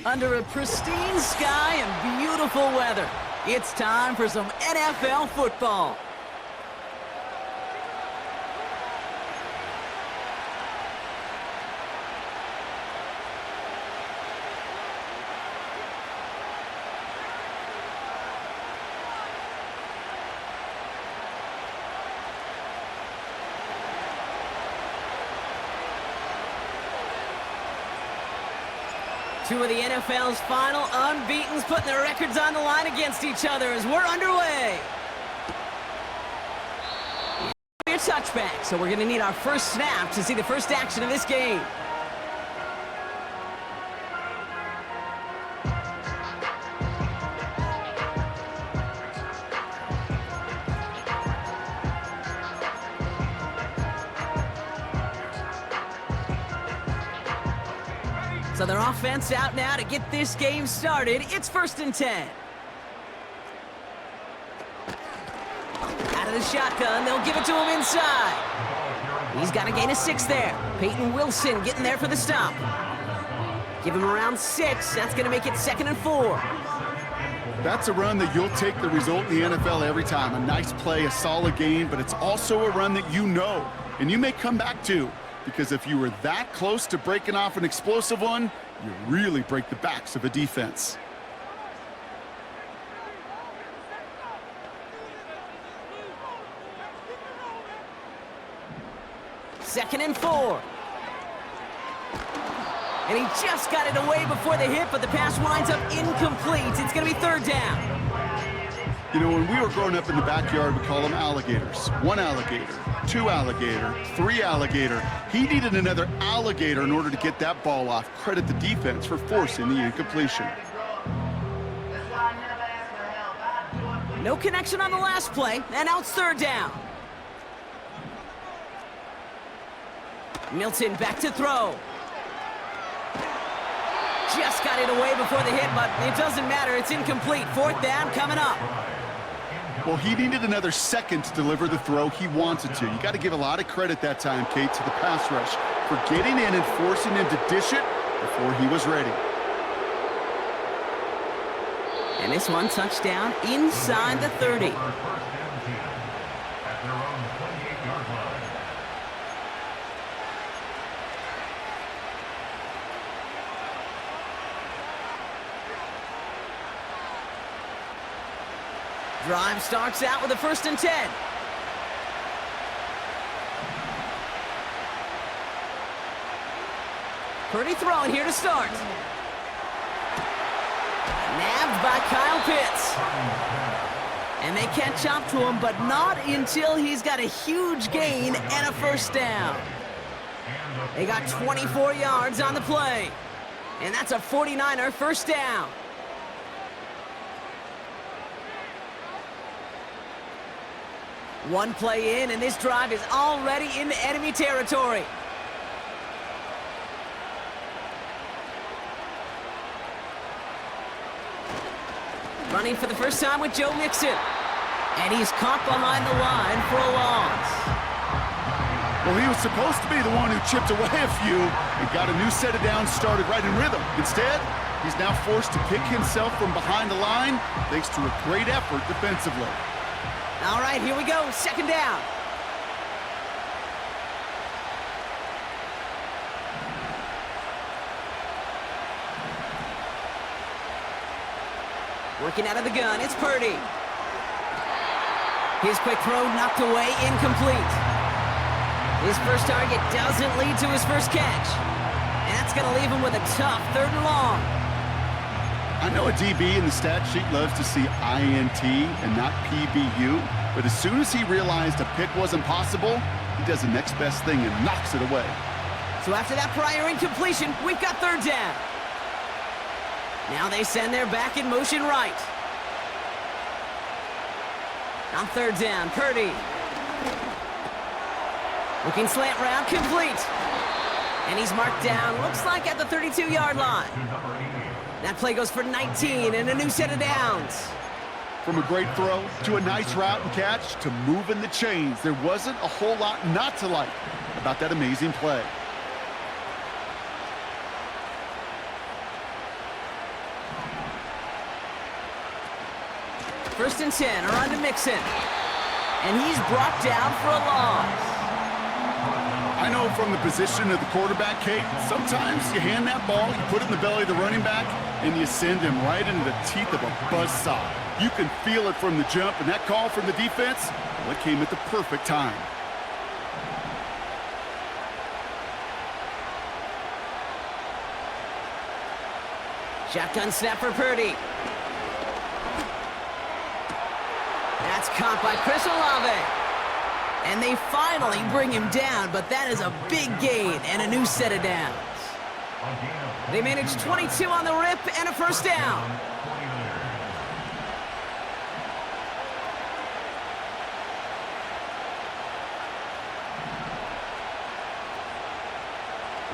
under a pristine sky and beautiful weather. It's time for some NFL football. Two of the NFL's final unbeatens putting their records on the line against each other as we're underway. Your touchback, so we're going to need our first snap to see the first action of this game. So their offense out now to get this game started. It's 1st and 10. Out of the shotgun, they'll give it to him inside. He's got a gain of 6 there. Peyton Wilson getting there for the stop. Give him around 6. That's going to make it 2nd and 4. That's a run that you'll take the result in the NFL every time. A nice play, a solid game, but it's also a run that you know, and you may come back to. Because if you were that close to breaking off an explosive one, you really break the backs of a defense. Second and 4. And he just got it away before the hit, but the pass winds up incomplete. It's going to be 3rd down. You know, when we were growing up in the backyard, we call them alligators. 1 alligator, 2 alligator, 3 alligator. He needed another alligator in order to get that ball off. Credit the defense for forcing the incompletion. No connection on the last play, and now it's 3rd down. Milton back to throw. Just got it away before the hit, but it doesn't matter. It's incomplete. 4th down coming up. Well, he needed another second to deliver the throw he wanted to. You got to give a lot of credit that time, Kate, to the pass rush for getting in and forcing him to dish it before he was ready. And this one touchdown inside the 30. Drive starts out with a 1st and 10. Purdy throwing here to start. Nabbed by Kyle Pitts. And they catch up to him, but not until he's got a huge gain and a 1st down. They got 24 yards on the play. And that's a 49er 1st down. One play in, and this drive is already into enemy territory. Running for the first time with Joe Mixon. And he's caught behind the line for a loss. Well, he was supposed to be the one who chipped away a few and got a new set of downs started right in rhythm. Instead, he's now forced to pick himself from behind the line thanks to a great effort defensively. All right, here we go. 2nd down. Working out of the gun, it's Purdy. His quick throw knocked away, incomplete. His first target doesn't lead to his first catch. And that's going to leave him with a tough 3rd and long. I know a DB in the stat sheet loves to see INT and not PBU, but as soon as he realized a pick wasn't possible, he does the next best thing and knocks it away. So after that prior incompletion, we've got 3rd down. Now they send their back in motion right. On 3rd down, Purdy. Looking slant route, complete. And he's marked down, looks like at the 32-yard line. That play goes for 19 and a new set of downs. From a great throw to a nice route and catch to moving the chains, there wasn't a whole lot not to like about that amazing play. First and 10, around to Mixon. And he's brought down for a loss. I know from the position of the quarterback, Kate, sometimes you hand that ball, you put it in the belly of the running back, and you send him right into the teeth of a buzzsaw. You can feel it from the jump, and that call from the defense, well, it came at the perfect time. Shotgun snap for Purdy. That's caught by Chris Olave. And they finally bring him down, but that is a big gain and a new set of downs. They managed 22 on the rip and a first down.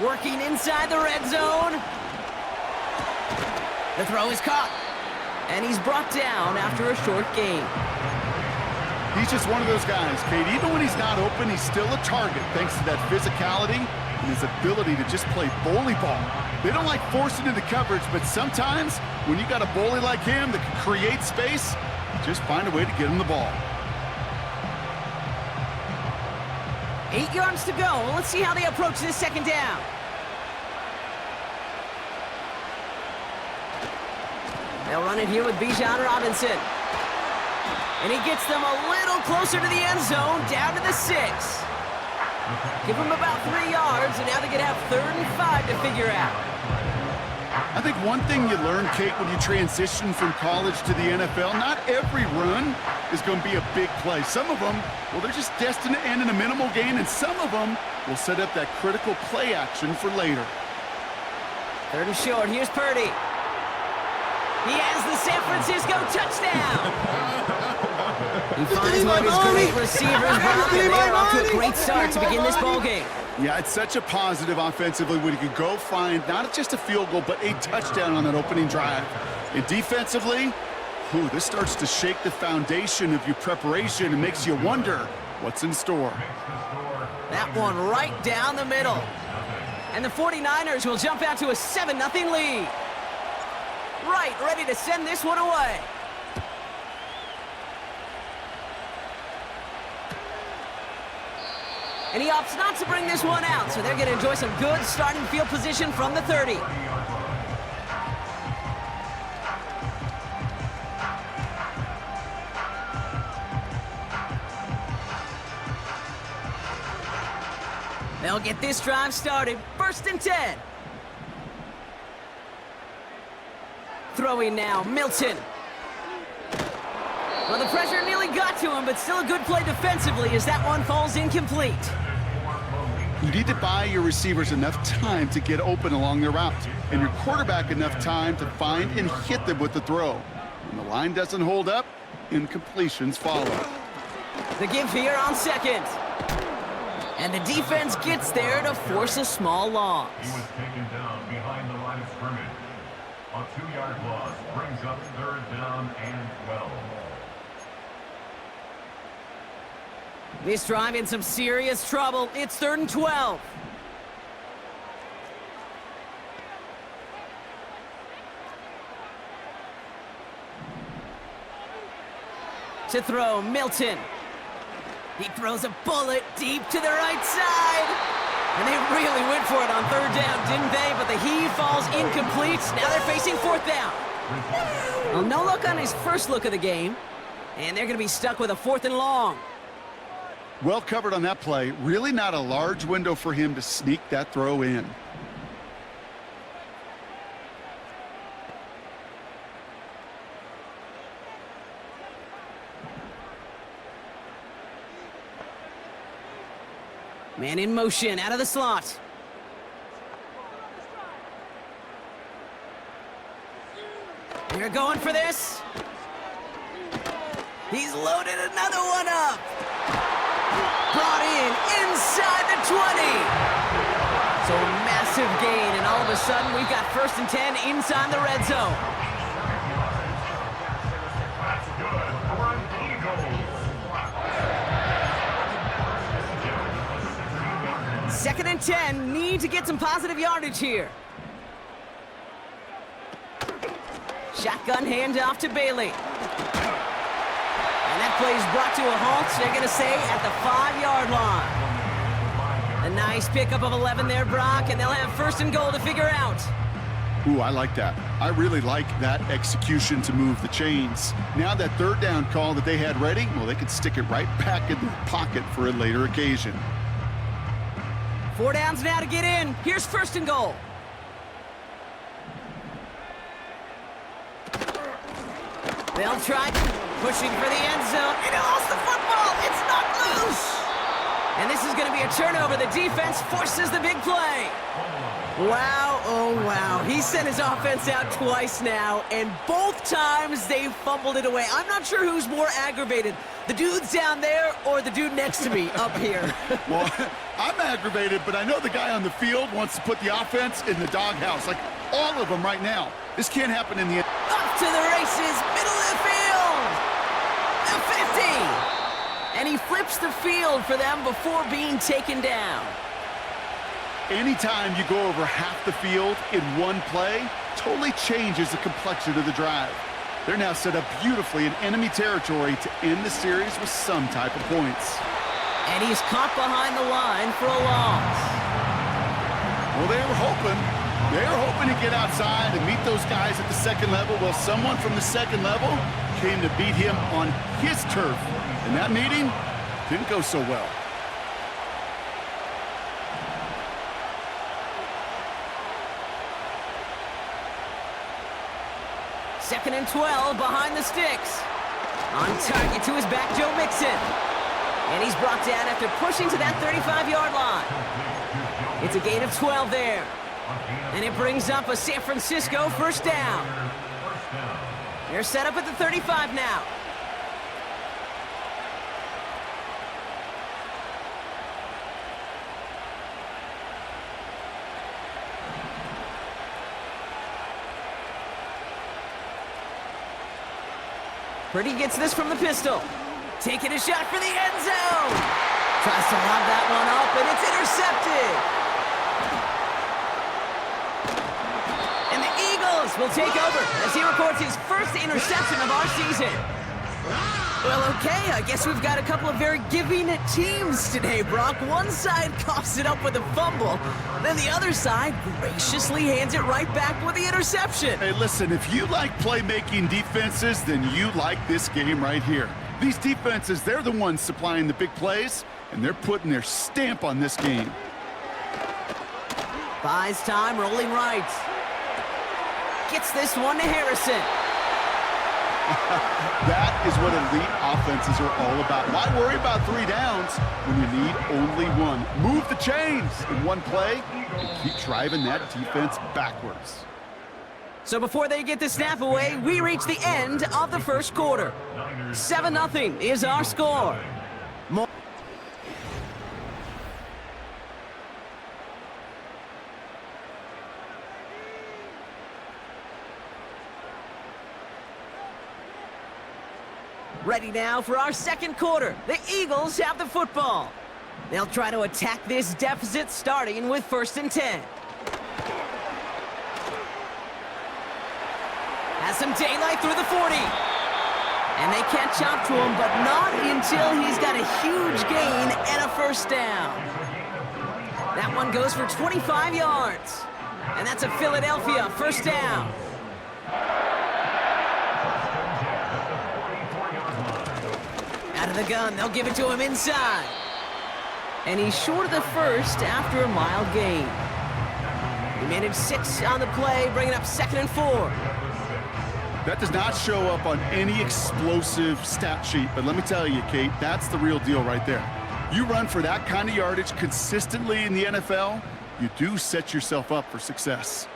Working inside the red zone. The throw is caught. And he's brought down after a short gain. He's just one of those guys, Kate. Even when he's not open, he's still a target thanks to that physicality and his ability to just play bully ball. They don't like forcing into coverage, but sometimes when you got a bully like him that can create space, you just find a way to get him the ball. 8 yards to go. Let's see how they approach this second down. They'll run it here with Bijan Robinson. And he gets them a little closer to the end zone, down to the 6. Give them about 3 yards, and now they're going to have 3rd and 5 to figure out. I think one thing you learn, Kate, when you transition from college to the NFL, not every run is going to be a big play. Some of them, well, they're just destined to end in a minimal gain, and some of them will set up that critical play action for later. 3rd and short. Here's Purdy. He has the San Francisco touchdown. He finds one of his great receivers, Brock, and they're off to a great start to begin this ballgame. Yeah, it's such a positive offensively when you can go find not just a field goal, but a touchdown on that opening drive. And defensively, this starts to shake the foundation of your preparation and makes you wonder what's in store. That one right down the middle. And the 49ers will jump out to a 7-0 lead. Right, ready to send this one away. And he opts not to bring this one out, so they're going to enjoy some good starting field position from the 30. They'll get this drive started. 1st and 10. Throwing now, Milton. Well, the pressure nearly got to him, but still a good play defensively as that one falls incomplete. You need to buy your receivers enough time to get open along their route, and your quarterback enough time to find and hit them with the throw. When the line doesn't hold up, incompletions follow. The give here on 2nd. And the defense gets there to force a small loss. He was taken down behind the line of scrimmage. A 2-yard loss brings up 3rd down and 12. This drive in some serious trouble. It's 3rd and 12. To throw, Milton. He throws a bullet deep to the right side. And they really went for it on 3rd down, didn't they? But the heave falls incomplete. Now they're facing 4th down. Well, no luck on his first look of the game. And they're going to be stuck with a 4th and long. Well covered on that play. Really not a large window for him to sneak that throw in. Man in motion, out of the slot. They're going for this. He's loaded another one up. Brought in inside the 20. So a massive gain, and all of a sudden we've got 1st and 10 inside the red zone. Second and 10, need to get some positive yardage here. Shotgun handoff to Bailey. And that play is brought to a halt, they're going to say, at the 5-yard line. A nice pickup of 11 there, Brock, and they'll have first and goal to figure out. Ooh, I like that. I really like that execution to move the chains. Now that third down call that they had ready, well, they could stick it right back in their pocket for a later occasion. 4 downs now to get in. Here's first and goal. They'll try pushing for the end zone. And he lost the football. It's knocked loose. And this is going to be a turnover. The defense forces the big play. Wow, oh wow. He sent his offense out twice now, and both times they fumbled it away. I'm not sure who's more aggravated, the dudes down there or the dude next to me up here. Well, I'm aggravated, but I know the guy on the field wants to put the offense in the doghouse, like all of them right now. This can't happen in the end. Up to the races, middle of the field. The 50. And he flips the field for them before being taken down. Anytime you go over half the field in one play, totally changes the complexion of the drive. They're now set up beautifully in enemy territory to end the series with some type of points. And he's caught behind the line for a loss. Well, they were hoping to get outside and meet those guys at the second level. Well, someone from the second level came to beat him on his turf. And that meeting didn't go so well. Second and 12 behind the sticks. On target to his back, Joe Mixon. And he's brought down after pushing to that 35-yard line. It's a gain of 12 there. And it brings up a San Francisco first down. They're set up at the 35 now. Purdy gets this from the pistol. Taking a shot for the end zone. Tries to lob that one up, and it's intercepted. And the Eagles will take over as he records his first interception of our season. Well, okay, I guess we've got a couple of very giving teams today, Brock. One side coughs it up with a fumble, then the other side graciously hands it right back with the interception. Hey, listen, if you like playmaking defenses, then you like this game right here. These defenses, they're the ones supplying the big plays, and they're putting their stamp on this game. Buys time, rolling right. Gets this one to Harrison. That is what elite offenses are all about. Why worry about 3 downs when you need only one? Move the chains in one play and keep driving that defense backwards. So before they get the snap away, we reach the end of the first quarter. 7-0 is our score. Ready now for our second quarter. The Eagles have the football. They'll try to attack this deficit starting with 1st and 10. Has some daylight through the 40. And they can't chop to him, but not until he's got a huge gain and a first down. That one goes for 25 yards. And that's a Philadelphia first down. Out of the gun, they'll give it to him inside. And he's short of the first after a mild gain. He managed 6 on the play, bringing up 2nd and 4. That does not show up on any explosive stat sheet, but let me tell you, Kate, that's the real deal right there. You run for that kind of yardage consistently in the NFL, you do set yourself up for success.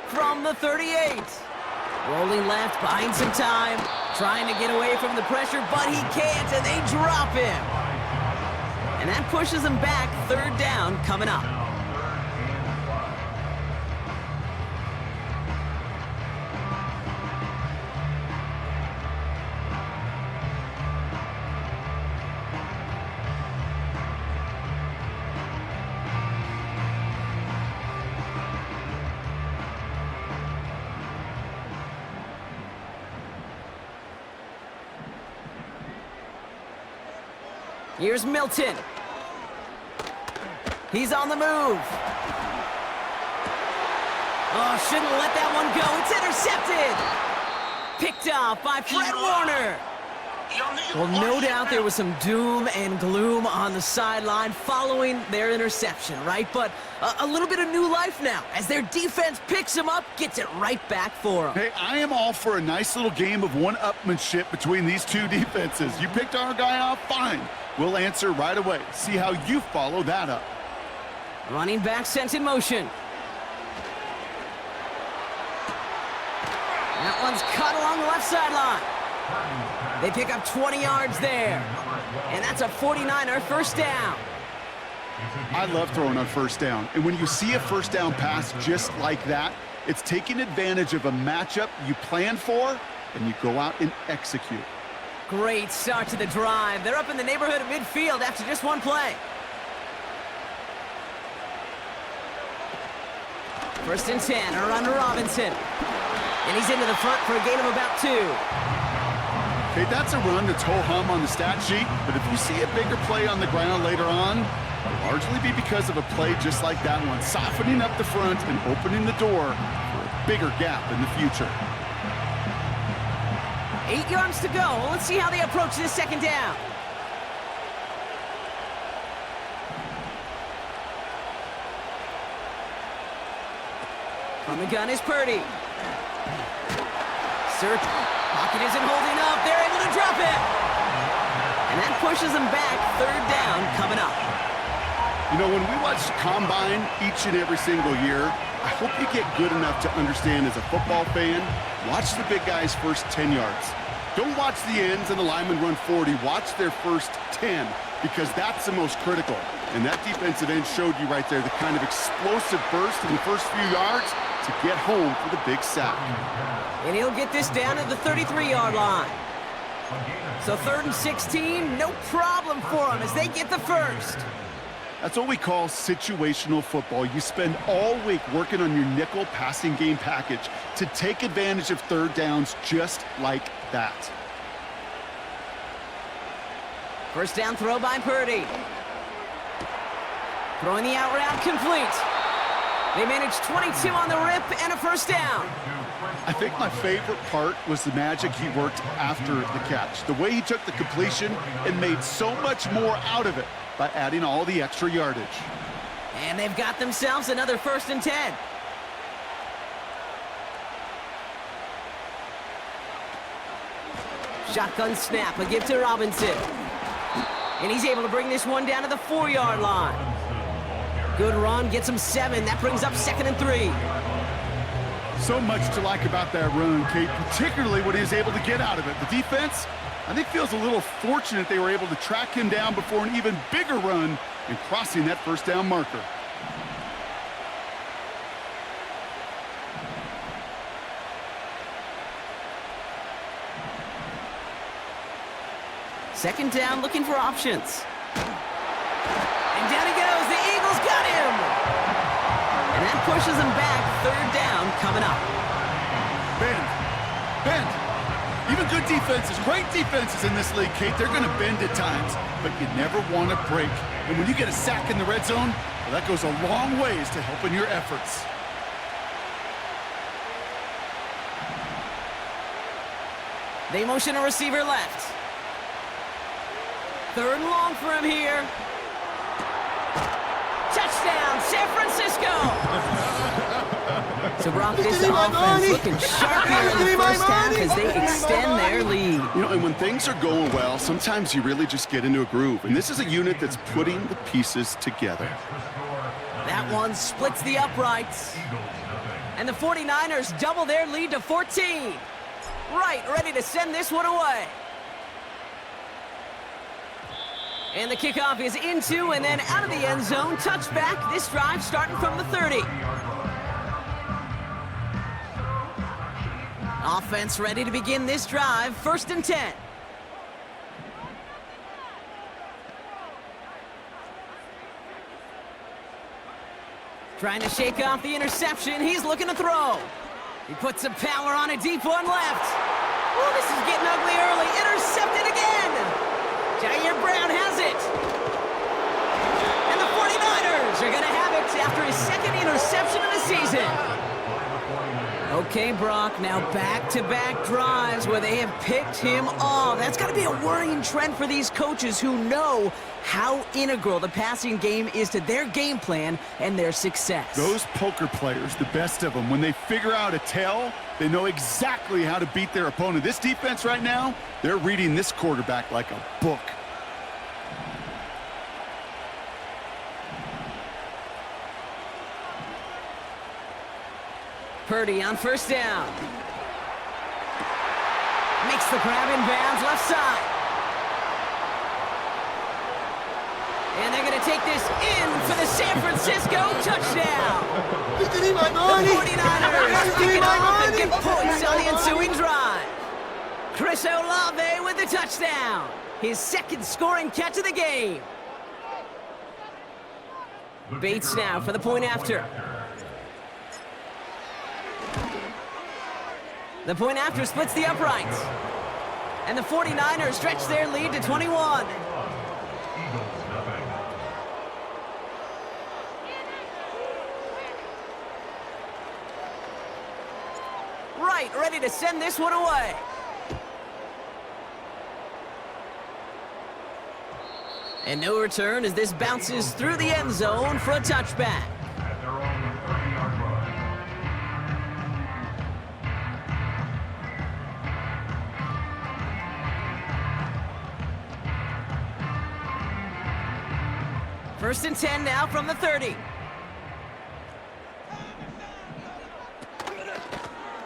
From the 38. Rolling left, buying some time, trying to get away from the pressure, but he can't, and they drop him. And that pushes him back, 3rd down coming up. Here's Milton. He's on the move. Oh, shouldn't let that one go. It's intercepted. Picked off by Fred Warner. Well, no doubt there was some doom and gloom on the sideline following their interception, right? But a little bit of new life now as their defense picks them up, gets it right back for them. Hey, I am all for a nice little game of one-upmanship between these two defenses. You picked our guy off, fine. We'll answer right away. See how you follow that up. Running back sent in motion. That one's cut along the left sideline. They pick up 20 yards there. And that's a 49er first down. I love throwing on first down. And when you see a first down pass just like that, it's taking advantage of a matchup you plan for, and you go out and execute. Great start to the drive. They're up in the neighborhood of midfield after just one play. First and 10, around to Robinson. And he's into the front for a gain of about 2. Okay, that's a run that's ho-hum on the stat sheet, but if you see a bigger play on the ground later on, it'll largely be because of a play just like that one, softening up the front and opening the door for a bigger gap in the future. 8 yards to go. Let's see how they approach this second down. From the gun is Purdy. Pocket isn't holding up. They're able to drop it. And that pushes them back. Third down coming up. You know, when we watch Combine each and every single year, I hope you get good enough to understand as a football fan, watch the big guys' first 10 yards. Don't watch the ends and the linemen run 40. Watch their first 10 because that's the most critical. And that defensive end showed you right there the kind of explosive burst in the first few yards to get home for the big sack. And he'll get this down at the 33-yard line. So 3rd and 16, no problem for him as they get the first. That's what we call situational football. You spend all week working on your nickel passing game package to take advantage of third downs just like that. First down throw by Purdy. Throwing the out route complete. They managed 22 on the rip and a first down. I think my favorite part was the magic he worked after the catch. The way he took the completion and made so much more out of it by adding all the extra yardage. And they've got themselves another 1st and 10. Shotgun snap, a give to Robinson. And he's able to bring this one down to the 4-yard line. Good run, gets him 7. That brings up 2nd and 3. So much to like about that run, Kate, particularly what he was able to get out of it. The defense, I think, feels a little fortunate they were able to track him down before an even bigger run and crossing that first down marker. Second down, looking for options. And down he goes. The Eagles got him. And that pushes him back. 3rd down coming up. Bend. Even good defenses, great defenses in this league, Kate, they're going to bend at times, but you never want to break. And when you get a sack in the red zone, well, that goes a long ways to helping your efforts. They motion a receiver left. 3rd and long for him here. Touchdown, San Francisco! So Brock, this offense looking sharp here in the first half as they extend their lead. You know, and when things are going well, sometimes you really just get into a groove. And this is a unit that's putting the pieces together. That one splits the uprights. And the 49ers double their lead to 14. Right, ready to send this one away. And the kickoff is into and then out of the end zone. Touchback, this drive starting from the 30. Offense ready to begin this drive. 1st and 10. Trying to shake off the interception. He's looking to throw. He puts some power on a deep one left. Oh, this is getting ugly early. Intercepted again. Jair Brown has it. And the 49ers are going to have it after his second interception of the season. Okay, Brock, now back-to-back drives where they have picked him off. That's got to be a worrying trend for these coaches who know how integral the passing game is to their game plan and their success. Those poker players, the best of them, when they figure out a tell, they know exactly how to beat their opponent. This defense right now, they're reading this quarterback like a book. Purdy on first down. Makes the grab in bounds left side. And they're going to take this in for the San Francisco touchdown. The 49ers kick it off and get points on the ensuing drive. Chris Olave with the touchdown. His second scoring catch of the game. Bates now for the point after. The point after splits the uprights. And the 49ers stretch their lead to 21. Right, ready to send this one away. And no return as this bounces through the end zone for a touchback. At their own 30-yard line. First and 10 now from the 30.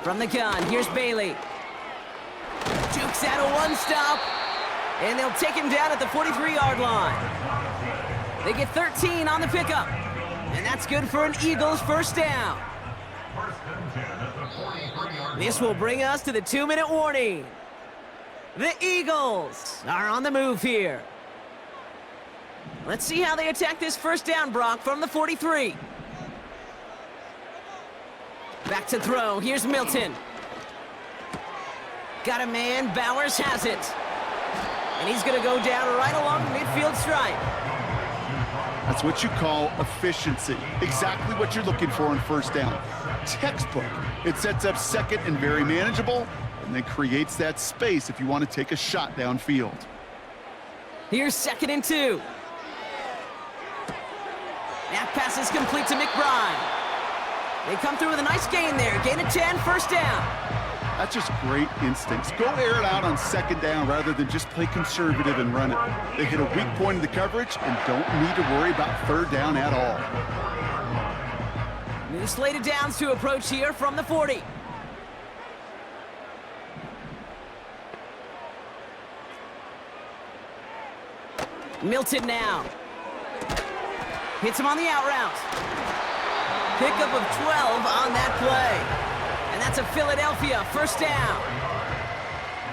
From the gun, here's Bailey. Jukes out a one-stop, and they'll take him down at the 43-yard line. They get 13 on the pickup, and that's good for an Eagles first down. First and 10 at the 43-yard This will bring us to the 2-minute warning. The Eagles are on the move here. Let's see how they attack this first down, Brock, from the 43. Back to throw. Here's Milton. Got a man. Bowers has it. And he's going to go down right along the midfield stripe. That's what you call efficiency. Exactly what you're looking for on first down. Textbook. It sets up second and very manageable, and then creates that space if you want to take a shot downfield. Here's second and 2. That pass is complete to McBride. They come through with a nice gain there. Gain of 10, first down. That's just great instincts. Go air it out on second down rather than just play conservative and run it. They hit a weak point in the coverage and don't need to worry about third down at all. New slated downs to approach here from the 40. Milton now. Hits him on the out route. Pickup of 12 on that play. And that's a Philadelphia first down.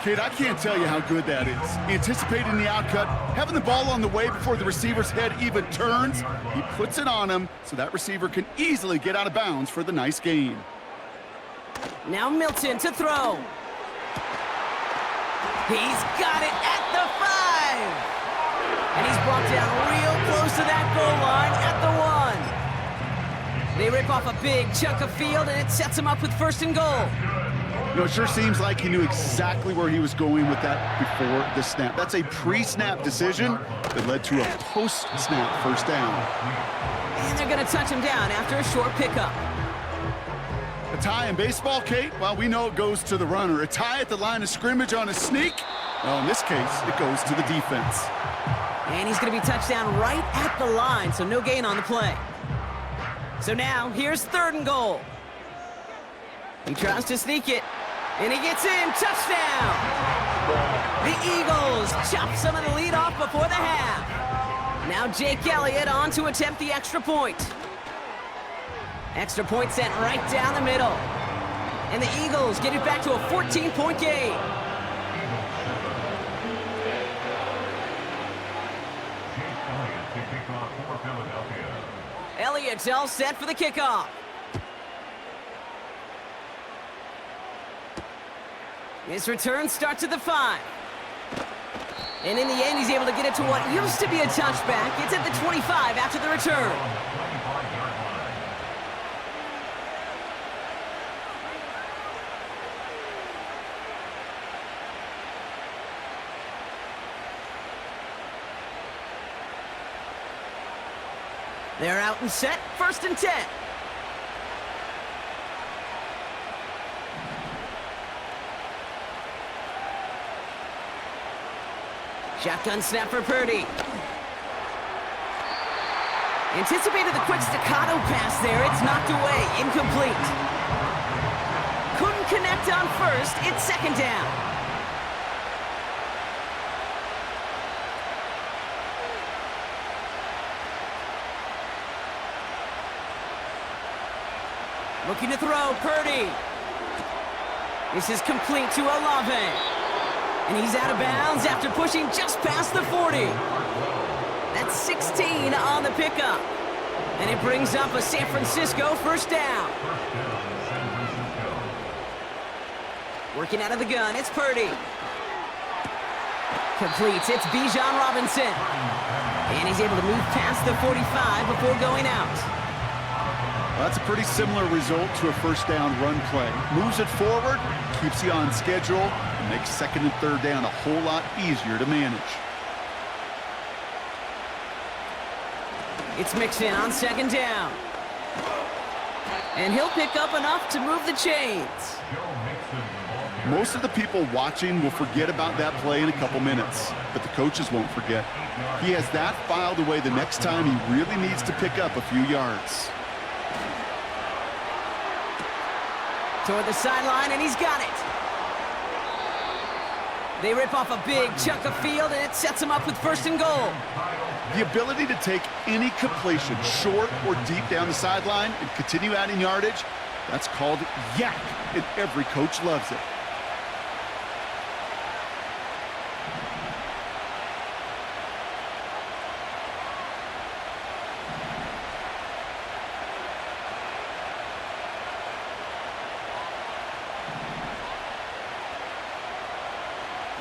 Kid, I can't tell you how good that is. Anticipating the outcut, having the ball on the way before the receiver's head even turns. He puts it on him so that receiver can easily get out of bounds for the nice gain. Now Milton to throw. He's got it at the 5. And he's brought down real close to that goal line at the 1. They rip off a big chunk of field, and it sets him up with first and goal. You know, it sure seems like he knew exactly where he was going with that before the snap. That's a pre-snap decision that led to a post-snap first down. And they're going to touch him down after a short pickup. A tie in baseball, Kate, well, we know it goes to the runner. A tie at the line of scrimmage on a sneak, well, in this case, it goes to the defense. And he's going to be touched down right at the line, so no gain on the play. So now, here's third and goal. He tries to sneak it, and he gets in. Touchdown! The Eagles chop some of the lead off before the half. Now Jake Elliott on to attempt the extra point. Extra point sent right down the middle. And the Eagles get it back to a 14-point game. Elliott's all set for the kickoff. This return starts at the 5. And in the end, he's able to get it to what used to be a touchback. It's at the 25 after the return. They're out and set, 1st and 10. Shotgun snap for Purdy. Anticipated the quick staccato pass there. It's knocked away, incomplete. Couldn't connect on 1st, it's 2nd down. Looking to throw, Purdy. This is complete to Olave. And he's out of bounds after pushing just past the 40. That's 16 on the pickup. And it brings up a San Francisco 1st down. Working out of the gun, it's Purdy. Completes, it's Bijan Robinson. And he's able to move past the 45 before going out. That's a pretty similar result to a 1st down run play. Moves it forward, keeps you on schedule, and makes 2nd and 3rd down a whole lot easier to manage. It's Mixon on 2nd down. And he'll pick up enough to move the chains. Most of the people watching will forget about that play in a couple minutes, but the coaches won't forget. He has that filed away the next time he really needs to pick up a few yards. Toward the sideline, and he's got it. They rip off a big chunk of field, and it sets him up with 1st and goal. The ability to take any completion, short or deep down the sideline, and continue adding yardage, that's called yak, and every coach loves it.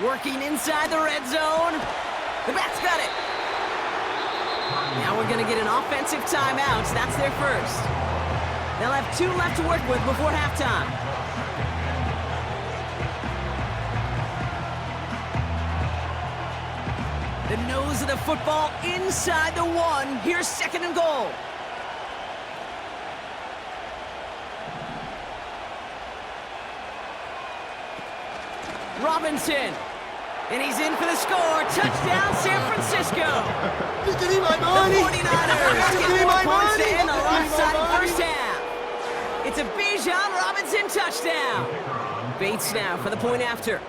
Working inside the red zone. The back's got it. Now we're going to get an offensive timeout. That's their 1st. They'll have 2 left to work with before halftime. The nose of the football inside the 1. Here's 2nd and goal. Robinson. And he's in for the score. Touchdown, San Francisco. The 49ers get 4 points in a lopsided 1st half. It's a Bijan Robinson touchdown. Bates now for the point after.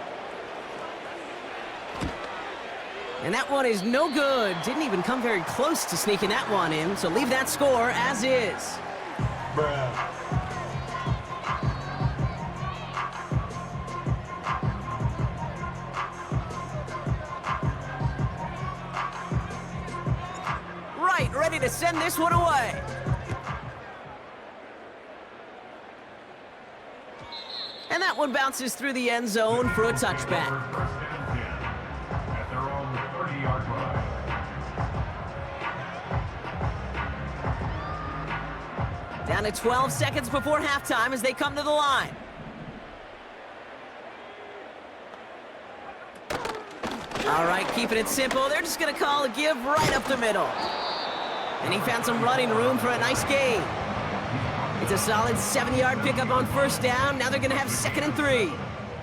And that one is no good. Didn't even come very close to sneaking that one in, so leave that score as is. Ready to send this one away. And that one bounces through the end zone for a touchback. At their own 30-yard line. Down to 12 seconds before halftime as they come to the line. All right, keeping it simple. They're just going to call a give right up the middle. And he found some running room for a nice gain. It's a solid 7-yard pickup on 1st down. Now they're going to have 2nd and 3.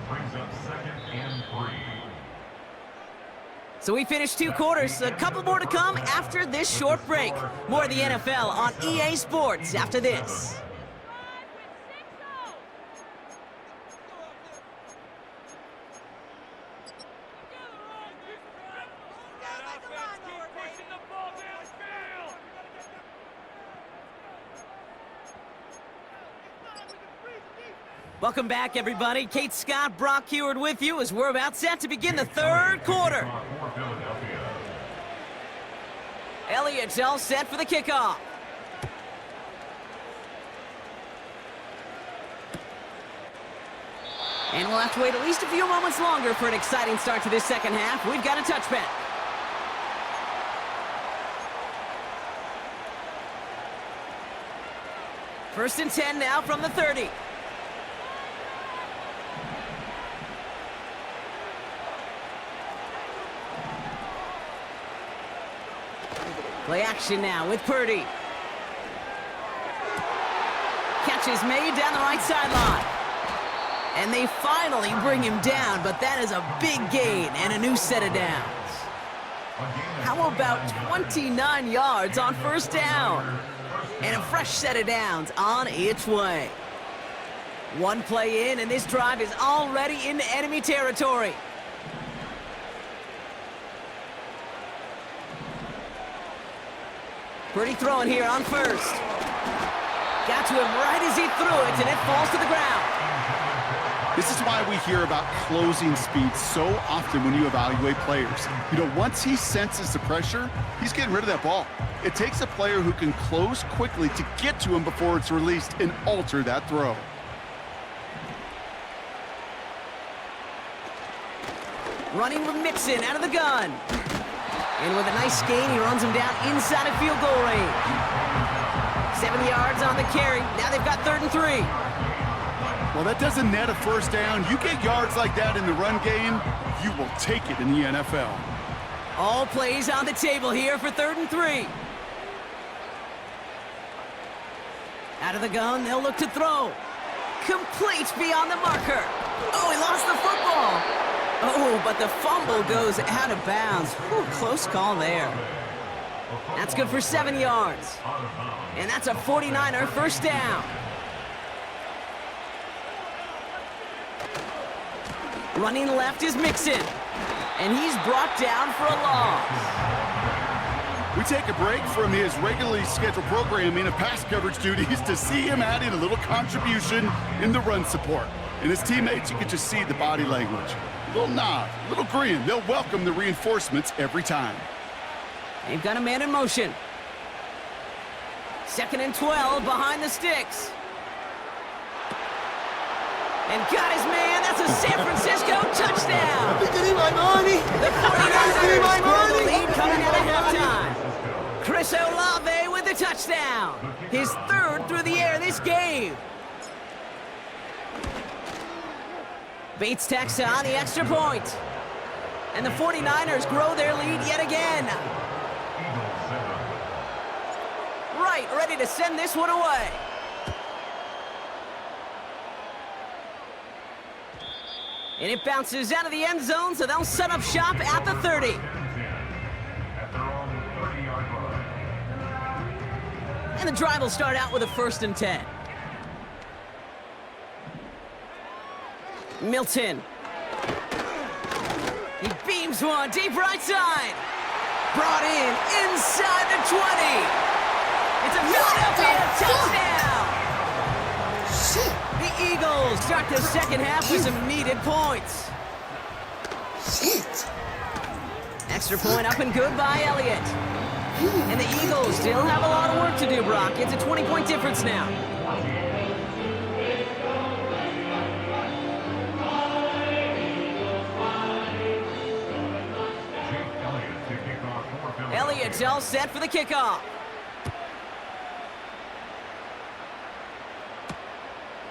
Brings up 2nd and 3. So we finished 2 quarters. A couple more to come after this short break. More of the NFL on EA Sports after this. Welcome back, everybody. Kate Scott, Brock Heward with you as we're about set to begin the 3rd quarter. Elliott's all set for the kickoff. And we'll have to wait at least a few moments longer for an exciting start to this second half. We've got a touchback. First and 10 now from the 30. Play action now with Purdy. Catch is made down the right sideline. And they finally bring him down, but that is a big gain and a new set of downs. How about 29 yards on first down? And a fresh set of downs on its way. One play in, and this drive is already into enemy territory. Purdy throwing here on first. Got to him right as he threw it, and it falls to the ground. This is why we hear about closing speed so often when you evaluate players. You know, once he senses the pressure, he's getting rid of that ball. It takes a player who can close quickly to get to him before it's released and alter that throw. Running with Mixon out of the gun. And with a nice gain, he runs him down inside of field goal range. 7 yards on the carry. Now they've got 3rd and 3. Well, that doesn't net a first down. You get yards like that in the run game, you will take it in the NFL. All plays on the table here for 3rd and 3. Out of the gun, they'll look to throw. Complete beyond the marker. Oh, he lost the football. Oh, but the fumble goes out of bounds. Whew, close call there. That's good for 7 yards. And that's a 49er first down. Running left is Mixon. And he's brought down for a loss. We take a break from his regularly scheduled programming of pass coverage duties to see him adding a little contribution in the run support. And his teammates, you can just see the body language. A little nod, a little grin. They'll welcome the reinforcements every time. They've got a man in motion. 2nd and 12 behind the sticks. And got his man. That's a San Francisco touchdown. The 49ers score the lead coming out of halftime. Chris Olave with the touchdown. His 3rd through the air this game. Bates tacks on the extra point. And the 49ers grow their lead yet again. Right, ready to send this one away. And it bounces out of the end zone, so they'll set up shop at the 30. And the drive will start out with a 1st and 10. Milton. He beams one deep right side. Brought in inside the 20. It's a Philadelphia touchdown. Shit. The Eagles start the second half with some needed points. Shit. Extra point up and good by Elliott. And the Eagles still have a lot of work to do, Brock. It's a 20-point difference now. Elliott's all set for the kickoff.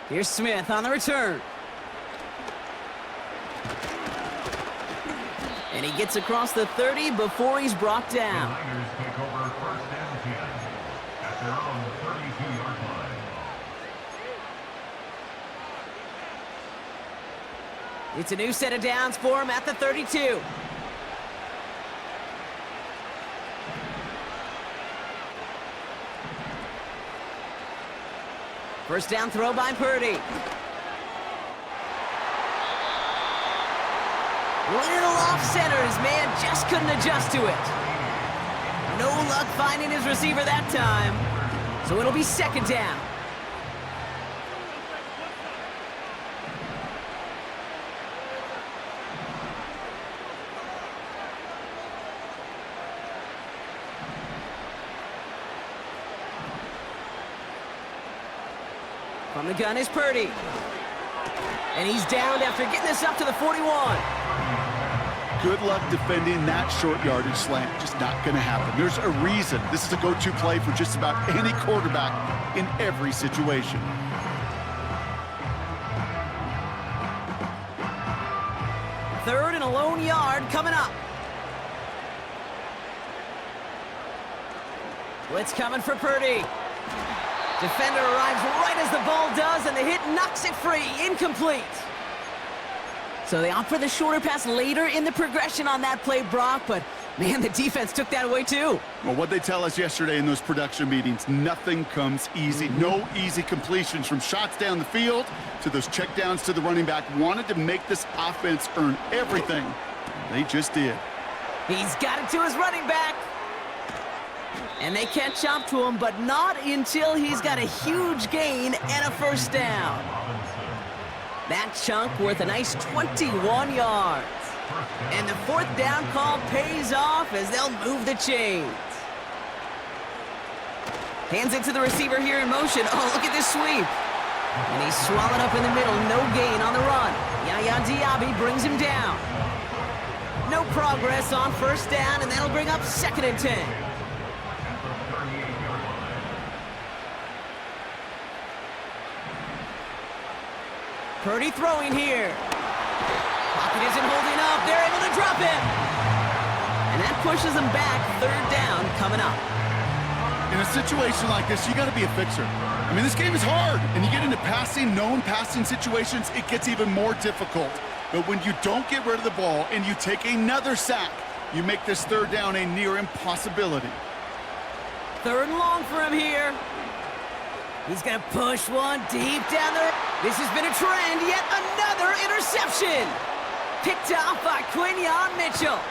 Here's Smith on the return. And he gets across the 30 before he's brought down. The Niners take over 1st and 10 at their own 32-yard line. It's a new set of downs for him at the 32. First down throw by Purdy. Little off center, his man just couldn't adjust to it. No luck finding his receiver that time. So it'll be 2nd down. From the gun is Purdy. And he's downed after getting this up to the 41. Good luck defending that short yardage slant. Just not going to happen. There's a reason this is a go-to play for just about any quarterback in every situation. Third and a lone yard coming up. Blitz coming for Purdy. Defender arrives right as the ball does, and the hit knocks it free. Incomplete. So they opt for the shorter pass later in the progression on that play, Brock, but man, the defense took that away too. Well, what they tell us yesterday in those production meetings, nothing comes easy. No easy completions, from shots down the field to those checkdowns to the running back. Wanted to make this offense earn everything. They just did. He's got it to his running back. And they can't chomp to him, but not until he's got a huge gain and a first down. That chunk worth a nice 21 yards. And the fourth down call pays off as they'll move the chains. Hands it to the receiver here in motion. Oh, look at this sweep. And he's swallowed up in the middle. No gain on the run. Yaya Diaby brings him down. No progress on first down, and that'll bring up 2nd and 10. Purdy throwing here. Pocket isn't holding up. They're able to drop him. And that pushes them back. 3rd down coming up. In a situation like this, you got to be a fixer. I mean, this game is hard, and you get into known passing situations, it gets even more difficult. But when you don't get rid of the ball and you take another sack, you make this 3rd down a near impossibility. 3rd and long for him here. He's going to push one deep down there. This has been a trend. Yet another interception. Picked off by Quinyon Mitchell.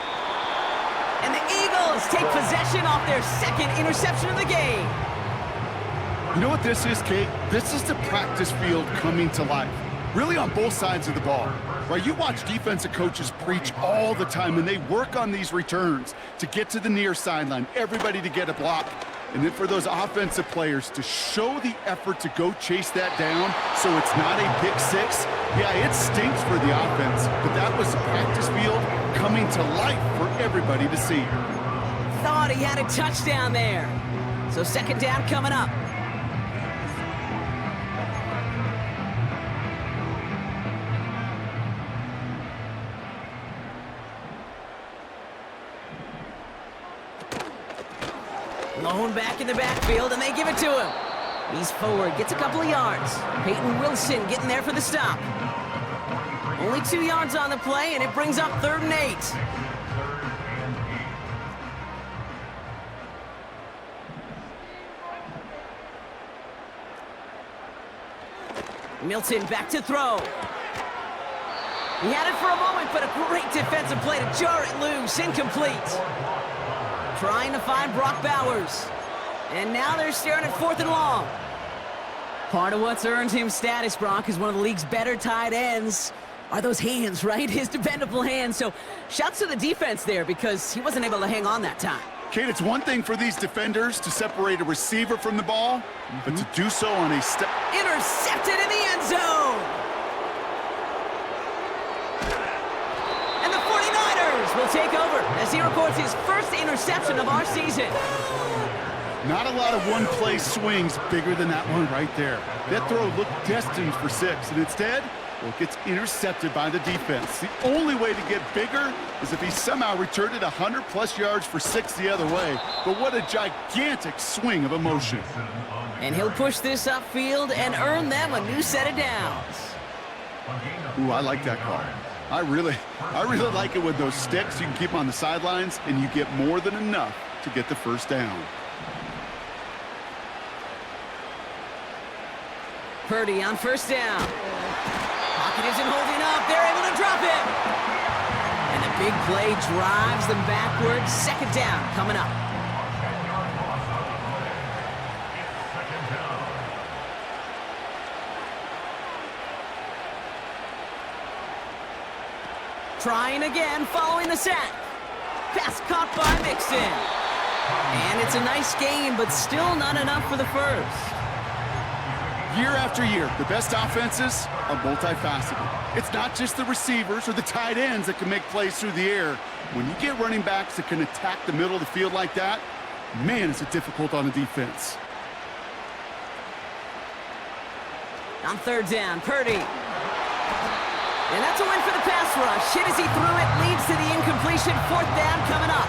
And the Eagles take possession off their 2nd interception of the game. You know what this is, Kate? This is the practice field coming to life. Really on both sides of the ball. Right? You watch defensive coaches preach all the time, and they work on these returns to get to the near sideline, everybody to get a block. And then for those offensive players to show the effort to go chase that down so it's not a pick six, yeah, it stinks for the offense, but that was the practice field coming to life for everybody to see. Thought he had a touchdown there. So 2nd down coming up. Lone back in the backfield, and they give it to him. He's forward, gets a couple of yards. Peyton Wilson getting there for the stop. Only 2 yards on the play, and it brings up 3rd and 8. Milton back to throw. He had it for a moment, but a great defensive play to jar it loose. Incomplete. Trying to find Brock Bowers. And now they're staring at 4th and long. Part of what's earned him status, Brock, is one of the league's better tight ends. Are those hands, right? His dependable hands. So shouts to the defense there because he wasn't able to hang on that time. Kate, it's one thing for these defenders to separate a receiver from the ball, but to do so on a step. Intercepted in the end zone. And the 49ers will take over as he records his first interception of our season. Not a lot of one-play swings bigger than that one right there. That throw looked destined for 6, and instead, well, it gets intercepted by the defense. The only way to get bigger is if he somehow returned it 100-plus yards for 6 the other way. But what a gigantic swing of emotion. And he'll push this upfield and earn them a new set of downs. Ooh, I like that call. I really like it with those sticks. You can keep them on the sidelines, and you get more than enough to get the first down. Purdy on first down. Pocket isn't holding up. They're able to drop him. And the big play drives them backwards. 2nd down coming up. Trying again following the sack. Pass caught by Mixon. And it's a nice game, but still not enough for the first. Year after year, the best offenses are multifaceted. It's not just the receivers or the tight ends that can make plays through the air. When you get running backs that can attack the middle of the field like that, man, is it difficult on the defense. On third down, Purdy. And that's a win for the pass rush. Hit as he threw it, leads to the incompletion. Fourth down coming up.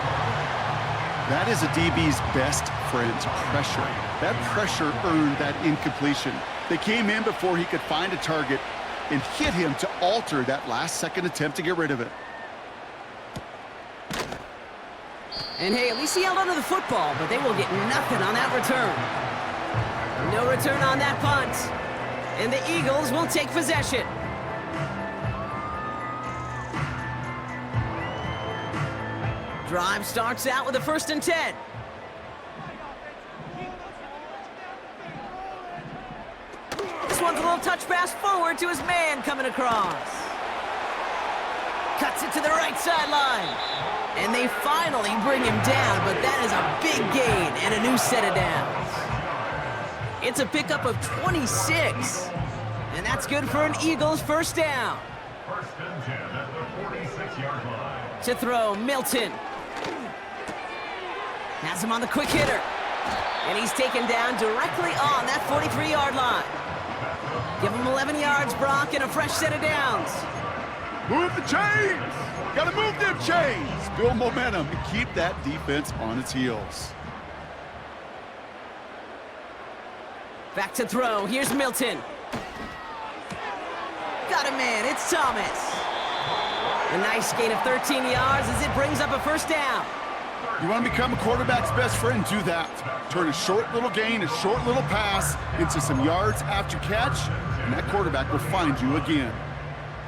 That is a DB's best friend, pressure. That pressure earned that incompletion. They came in before he could find a target and hit him to alter that last-second attempt to get rid of it. And hey, at least he held onto the football, but they will get nothing on that return. No return on that punt. And the Eagles will take possession. Drive starts out with a 1st and 10. This one's a little touch pass forward to his man coming across. Cuts it to the right sideline. And they finally bring him down, but that is a big gain and a new set of downs. It's a pickup of 26. And that's good for an Eagles 1st down. 1st and 10 at the 46-yard line. To throw, Milton. Has him on the quick hitter. And he's taken down directly on that 43-yard line. Give him 11 yards, Brock, and a fresh set of downs. Move the chains! Gotta move them chains! Build momentum and keep that defense on its heels. Back to throw. Here's Milton. Got him in. It's Thomas. A nice gain of 13 yards as it brings up a 1st down. You want to become a quarterback's best friend, do that. Turn a short little gain, a short little pass into some yards after catch, and that quarterback will find you again.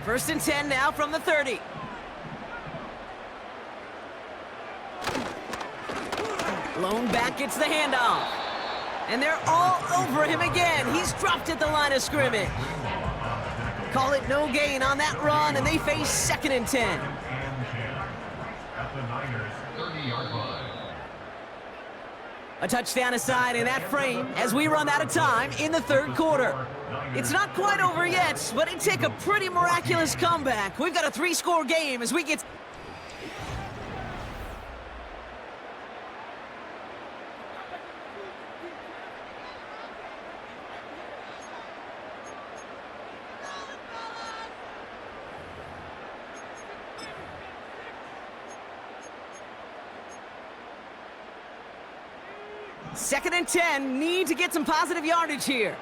1st and 10 now from the 30. Lone back gets the handoff. And they're all over him again. He's dropped at the line of scrimmage. Call it no gain on that run, and they face 2nd and 10. At the Niners' 30-yard line. A touchdown aside in that frame as we run out of time in the 3rd quarter. It's not quite over yet, but it'd take a pretty miraculous comeback. We've got a 3-score game as we get... Second and 10, need to get some positive yardage here.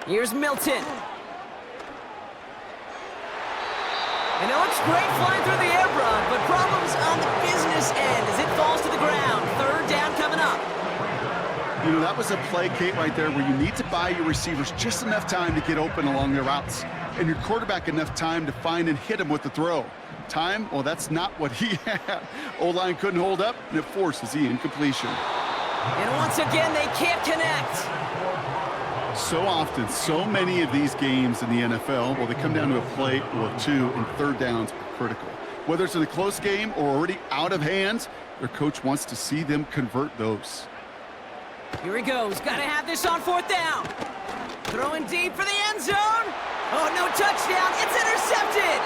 Here's Milton. And it looks great flying through the air, Brock, but problems on the business end as it falls to the ground. 3rd down coming up. You know, that was a play, Kate, right there where you need to buy your receivers just enough time to get open along their routes, and your quarterback enough time to find and hit him with the throw. Time? Well, that's not what he had. O-line couldn't hold up, and it forces the incompletion. And once again, they can't connect. So often, so many of these games in the NFL, well, they come down to a play or two, and 3rd downs are critical. Whether it's in a close game or already out of hand, their coach wants to see them convert those. Here he goes. Got to have this on 4th down. Throwing deep for the end zone. Oh, no touchdown. It's intercepted.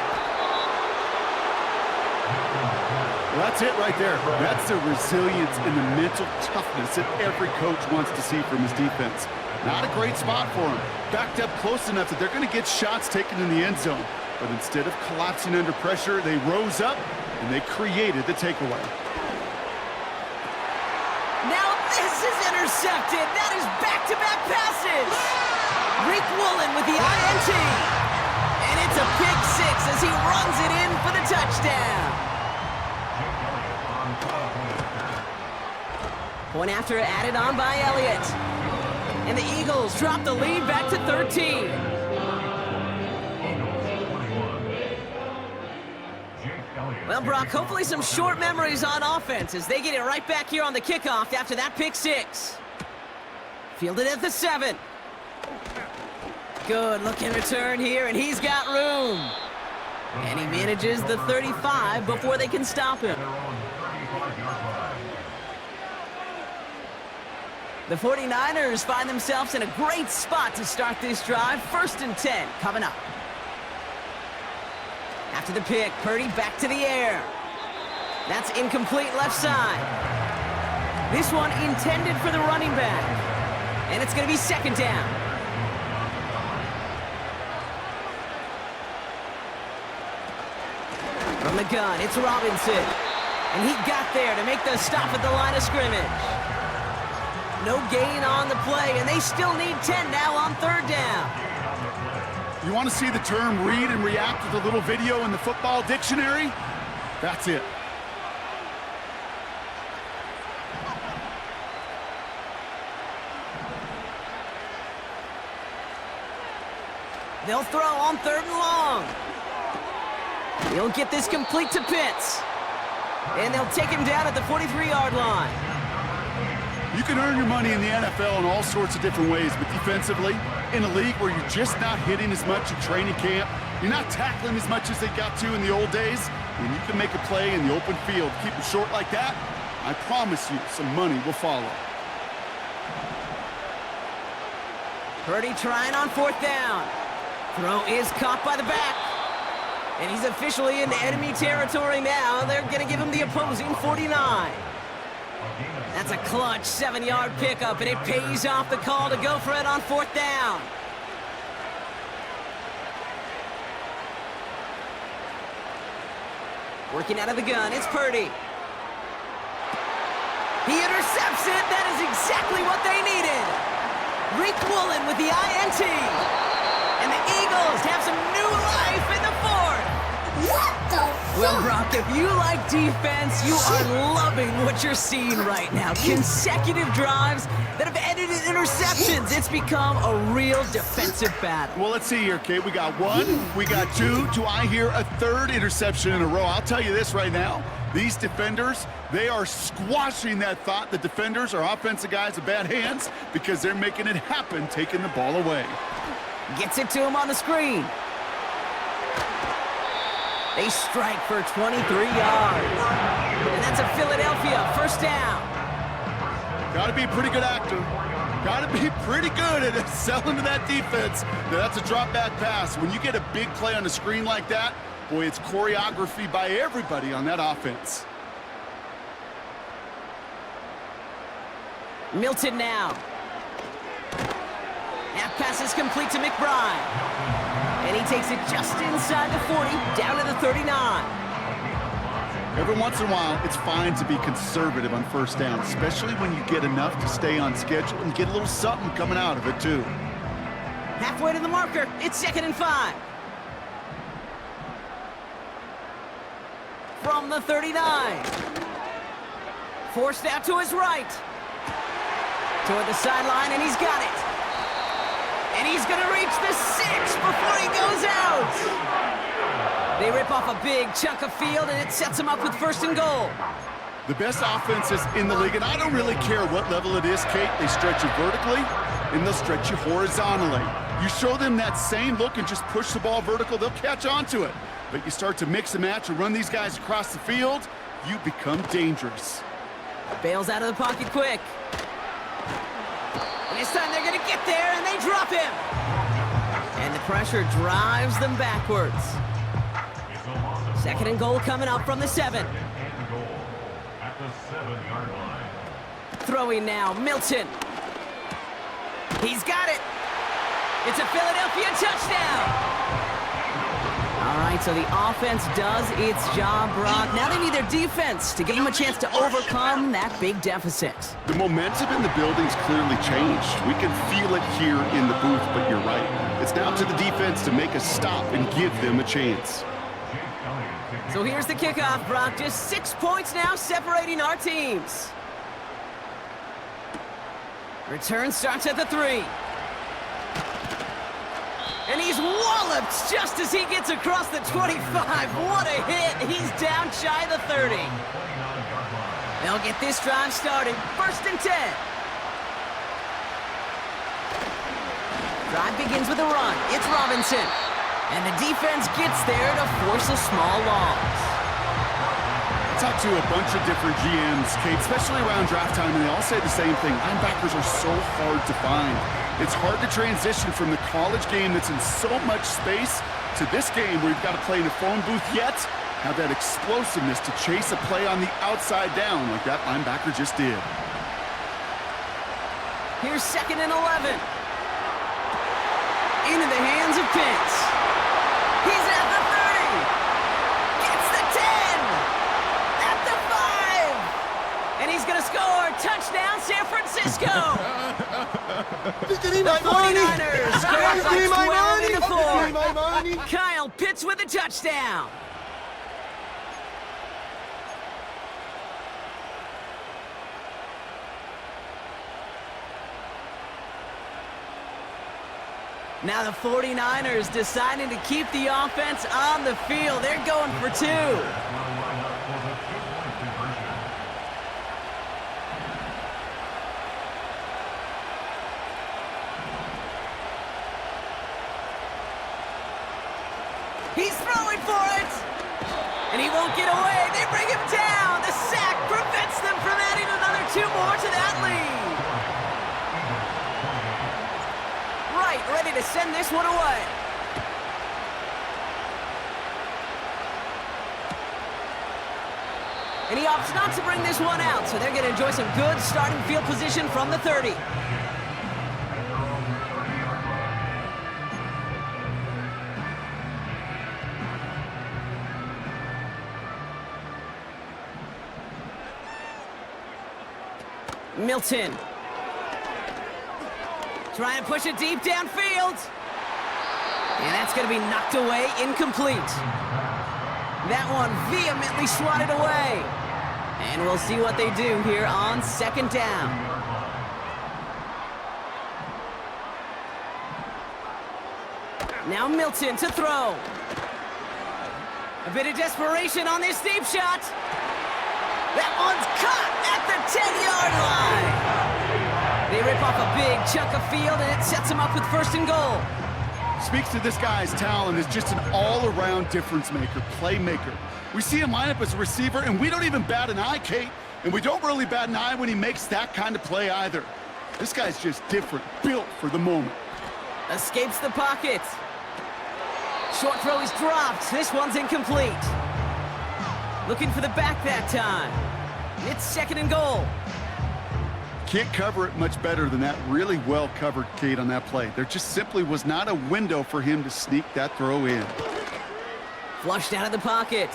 Well, that's it right there. That's the resilience and the mental toughness that every coach wants to see from his defense. Not a great spot for him. Backed up close enough that they're going to get shots taken in the end zone. But instead of collapsing under pressure, they rose up and they created the takeaway. Now this is intercepted. That is back-to-back passes. Rick Woolen with the INT. And it's a pick 6 as he runs it in for the touchdown. Point after added on by Elliott. And the Eagles drop the lead back to 13. Well, Brock, hopefully some short memories on offense as they get it right back here on the kickoff after that pick 6. Fielded at the 7. Good looking return here, and he's got room. And he manages the 35 before they can stop him. The 49ers find themselves in a great spot to start this drive. 1st and 10 coming up. After the pick, Purdy back to the air. That's incomplete left side. This one intended for the running back. And it's going to be 2nd down. From the gun, it's Robinson. And he got there to make the stop at the line of scrimmage. No gain on the play, and they still need 10 now on 3rd down. You want to see the term read and react with a little video in the football dictionary? That's it. They'll throw on 3rd and long. He'll get this complete to Pitts. And they'll take him down at the 43-yard line. You can earn your money in the NFL in all sorts of different ways, but defensively, in a league where you're just not hitting as much in training camp, you're not tackling as much as they got to in the old days, when you can make a play in the open field, keep it short like that, I promise you some money will follow. Purdy trying on 4th down. Throw is caught by the back. And he's officially in enemy territory now. They're going to give him the opposing 49. That's a clutch 7-yard pickup, and it pays off the call to go for it on 4th down. Working out of the gun, it's Purdy. He intercepts it. That is exactly what they needed. Rick Woolen with the INT. And the Eagles have some new life in the 4th. What the fuck? Well, Brock, if you like defense, you are loving what you're seeing right now. Consecutive drives that have ended in interceptions. It's become a real defensive battle. Well, let's see here, Kate. We got 1, we got 2. Do I hear a 3rd interception in a row? I'll tell you this right now. These defenders, they are squashing that thought. The defenders are offensive guys with bad hands because they're making it happen, taking the ball away. Gets it to him on the screen. They strike for 23 yards. And that's a Philadelphia 1st down. Got to be a pretty good actor. Got to be pretty good at selling to that defense. That's a drop back pass. When you get a big play on the screen like that, boy, it's choreography by everybody on that offense. Milton now. Half pass is complete to McBride. And he takes it just inside the 40, down to the 39. Every once in a while, it's fine to be conservative on 1st down, especially when you get enough to stay on schedule and get a little something coming out of it, too. Halfway to the marker, it's 2nd and 5. From the 39. Forced out to his right. Toward the sideline, and he's got it. And he's going to reach the 6 before he goes out. They rip off a big chunk of field, and it sets him up with 1st and goal. The best offenses in the league, and I don't really care what level it is, Kate, they stretch you vertically, and they'll stretch you horizontally. You show them that same look and just push the ball vertical, they'll catch on to it. But you start to mix and match and run these guys across the field, you become dangerous. Bails out of the pocket quick. And this time they're going to get there, and they drop him. And the pressure drives them backwards. 2nd and goal coming up from the 7. At the 7-yard line. Throwing now, Milton. He's got it. It's a Philadelphia touchdown. All right, so the offense does its job, Brock. Now they need their defense to give them a chance to overcome that big deficit. The momentum in the building's clearly changed. We can feel it here in the booth, but you're right. It's now to the defense to make a stop and give them a chance. So here's the kickoff, Brock. Just 6 points now separating our teams. Return starts at the 3. And he's walloped just as he gets across the 25. What a hit. He's down shy of the 30. They'll get this drive started. 1st and 10. Drive begins with a run. It's Robinson. And the defense gets there to force a small loss. talked to a bunch of different GMs, Kate, especially around draft time, and they all say the same thing. Linebackers are so hard to find. It's hard to transition from the college game that's in so much space to this game where you've got to play in a phone booth, yet have that explosiveness to chase a play on the outside down like that linebacker just did. Here's 2nd and 11. Into the hands of Pitts. He's at the 30. Gets the 10. At the 5. And he's going to score. Touchdown, San Francisco. The 49ers score by 12 to 4. Kyle Pitts with a touchdown. Now the 49ers deciding to keep the offense on the field. They're going for 2. He's throwing for it. And he won't get away. They bring him down. The sack prevents them from adding another 2 more to that lead. Ready to send this one away. And he opts not to bring this one out, so they're going to enjoy some good starting field position from the 30. Milton. Trying to push it deep downfield. And that's going to be knocked away, incomplete. That one vehemently swatted away. And we'll see what they do here on 2nd down. Now Milton to throw. A bit of desperation on this deep shot. That one's caught at the 10-yard line. They rip off a big chunk of field, and it sets them up with 1st and goal. Speaks to this guy's talent as just an all-around difference maker, playmaker. We see him line up as a receiver, and we don't even bat an eye, Kate. And we don't really bat an eye when he makes that kind of play either. This guy's just different, built for the moment. Escapes the pocket. Short throw is dropped. This one's incomplete. Looking for the back that time. It's 2nd and goal. Can't cover it much better than that. Really well covered, Kate, on that play. There just simply was not a window for him to sneak that throw in. Flushed out of the pocket.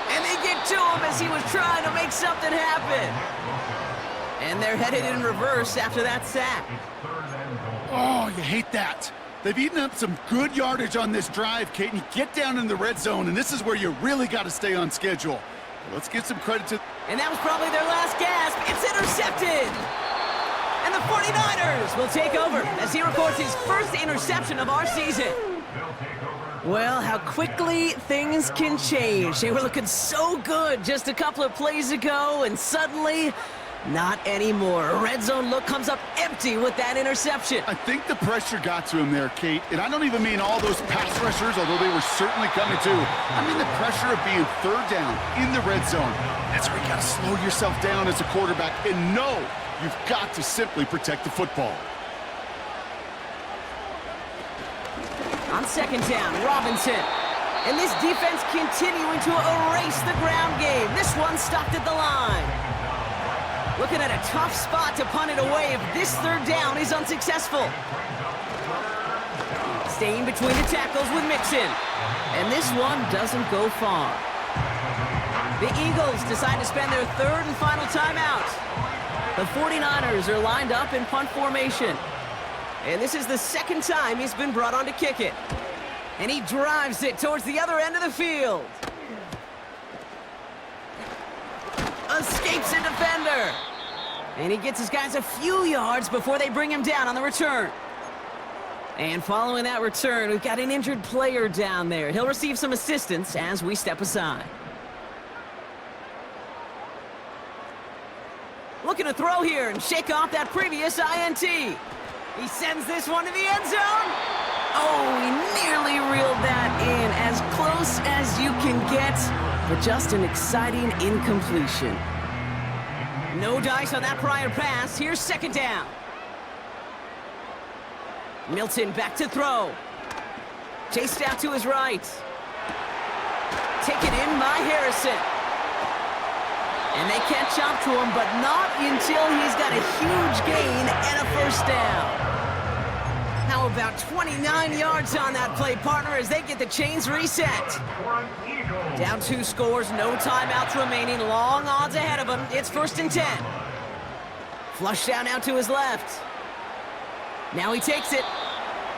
And they get to him as he was trying to make something happen. And they're headed in reverse after that sack. Oh, you hate that. They've eaten up some good yardage on this drive, Kate, and you get down in the red zone, and this is where you really got to stay on schedule. Let's give some credit to... And that was probably their last gasp. It's intercepted. And the 49ers will take over as he records his first interception of our season. Well, how quickly things can change. They were looking so good just a couple of plays ago, and suddenly, not anymore. A red zone look comes up empty with that interception. I think the pressure got to him there, Kate. And I don't even mean all those pass rushers, although they were certainly coming too. I mean the pressure of being 3rd down in the red zone. That's where you got to slow yourself down as a quarterback and know you've got to simply protect the football. On 2nd down, Robinson. And this defense continuing to erase the ground game. This one stopped at the line. Looking at a tough spot to punt it away if this 3rd down is unsuccessful. Staying between the tackles with Mixon. And this one doesn't go far. The Eagles decide to spend their 3rd and final timeout. The 49ers are lined up in punt formation. And this is the 2nd time he's been brought on to kick it. And he drives it towards the other end of the field. Escapes a defender. And he gets his guys a few yards before they bring him down on the return. And following that return, we've got an injured player down there. He'll receive some assistance as we step aside. Looking to throw here and shake off that previous INT. He sends this one to the end zone. Oh, he nearly reeled that in, as close as you can get, but just an exciting incompletion. No dice on that prior pass. Here's second down. Milton back to throw. Chased out to his right. Taken in by Harrison. And they can't chop to him, but not until he's got a huge gain and a first down. How about 29 yards on that play, partner, as they get the chains reset. Down 2 scores, no timeouts remaining, long odds ahead of him. It's 1st and 10. Flush down out to his left. Now he takes it.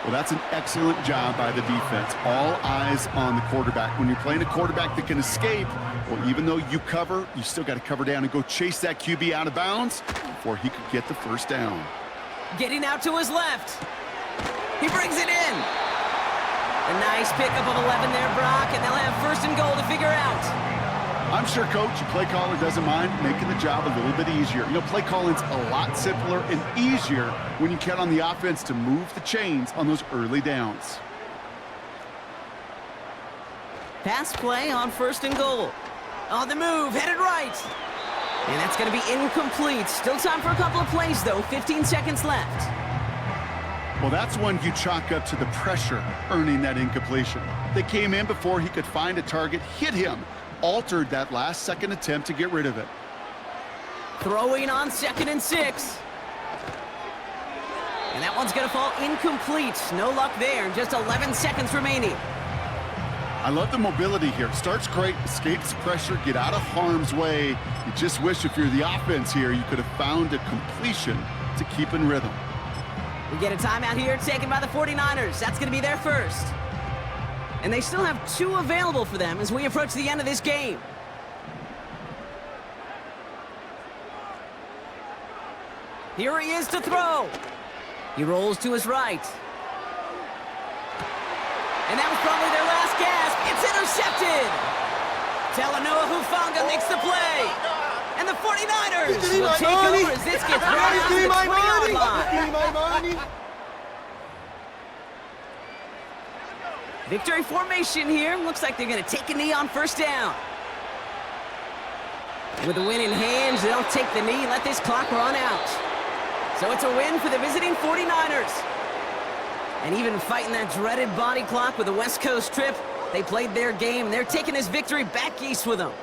Well, that's an excellent job by the defense. All eyes on the quarterback. When you're playing a quarterback that can escape, well, even though you cover, you still got to cover down and go chase that QB out of bounds before he could get the first down. Getting out to his left. He brings it in. A nice pickup of 11 there, Brock, and they'll have 1st and goal to figure out. I'm sure, Coach, your play caller doesn't mind making the job a little bit easier. You know, play calling's a lot simpler and easier when you count on the offense to move the chains on those early downs. Pass play on 1st and goal. On the move, headed right. And that's going to be incomplete. Still time for a couple of plays, though. 15 seconds left. Well, that's one you chalk up to the pressure earning that incompletion. They came in before he could find a target, hit him, altered that last-second attempt to get rid of it. Throwing on 2nd and 6. And that one's going to fall incomplete. No luck there. Just 11 seconds remaining. I love the mobility here. Starts great, escapes pressure, get out of harm's way. You just wish if you're the offense here, you could have found a completion to keep in rhythm. We get a timeout here taken by the 49ers. That's going to be their first. And they still have 2 available for them as we approach the end of this game. Here he is to throw. He rolls to his right. And that was probably their last gasp. It's intercepted. Talanoa Hufanga makes the play. And the 49ers will take over as this gets right on the 20-yard line. Victory formation here. Looks like they're going to take a knee on 1st down. With the win in hand, they'll take the knee and let this clock run out. So it's a win for the visiting 49ers. And even fighting that dreaded body clock with a West Coast trip, they played their game, and they're taking this victory back east with them.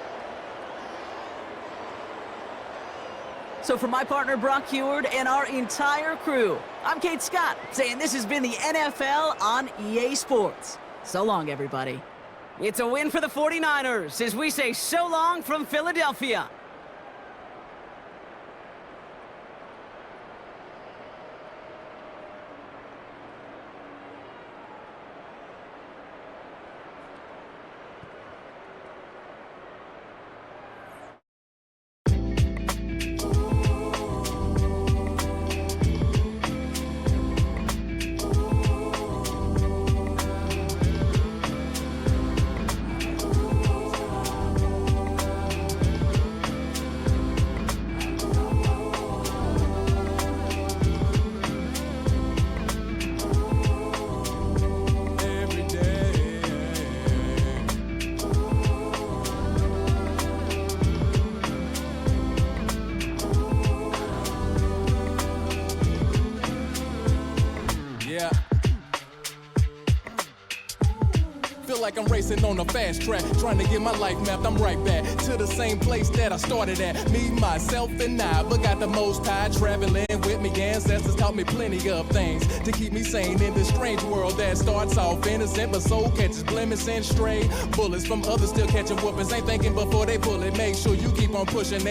So for my partner, Brock Heward, and our entire crew, I'm Kate Scott, saying this has been the NFL on EA Sports. So long, everybody. It's a win for the 49ers as we say so long from Philadelphia. Like I'm racing on a fast track, trying to get my life mapped. I'm right back to the same place that I started at. Me, myself, and I, but got the most high traveling with me. Ancestors taught me plenty of things to keep me sane in this strange world that starts off innocent, but soul catches blemish and stray bullets from others still catching whoopings. Ain't thinking before they pull it. Make sure you keep on pushing.